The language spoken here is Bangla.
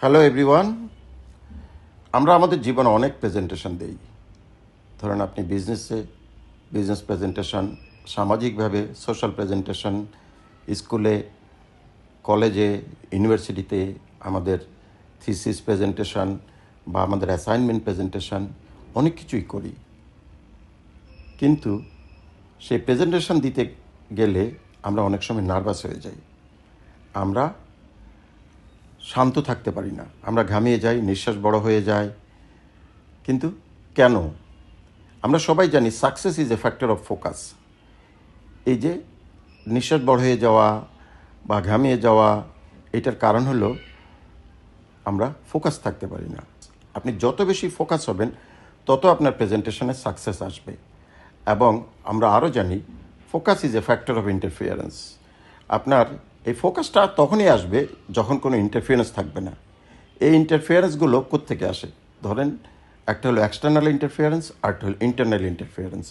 Hello everyone. আমরা আমাদের জীবনে অনেক প্রেজেন্টেশন দেই। ধরেন আপনি বিজনেস প্রেজেন্টেশন, সামাজিকভাবে সোশ্যাল প্রেজেন্টেশন, স্কুলে, কলেজে, ইউনিভার্সিটিতে আমাদের থিসিস প্রেজেন্টেশন বা আমাদের অ্যাসাইনমেন্ট প্রেজেন্টেশন অনেক কিছুই করি। কিন্তু সেই প্রেজেন্টেশন দিতে গেলে আমরা অনেক সময় নার্ভাস হয়ে যাই। আমরা শান্ত থাকতে পারি না, আমরা ঘামিয়ে যাই, নিঃশ্বাস বড় হয়ে যায়। কিন্তু কেন? আমরা সবাই জানি success is a factor of focus. এই যে নিঃশ্বাস বড় হয়ে যাওয়া বা ঘামিয়ে যাওয়া, এটার কারণ হলো আমরা ফোকাস থাকতে পারি না। আপনি যত বেশি ফোকাস হবেন তত আপনার প্রেজেন্টেশনে সাকসেস আসবে। এবং আমরা আরও জানি focus is a factor of interference. আপনার এই ফোকাসটা তখনই আসবে যখন কোনো ইন্টারফিয়ারেন্স থাকবে না। এই ইন্টারফিয়ারেন্সগুলো কোত্থেকে আসে? ধরেন একটা হলো এক্সটার্নাল ইন্টারফিয়ারেন্স, আর একটা হলো ইন্টারনাল ইন্টারফিয়ারেন্স।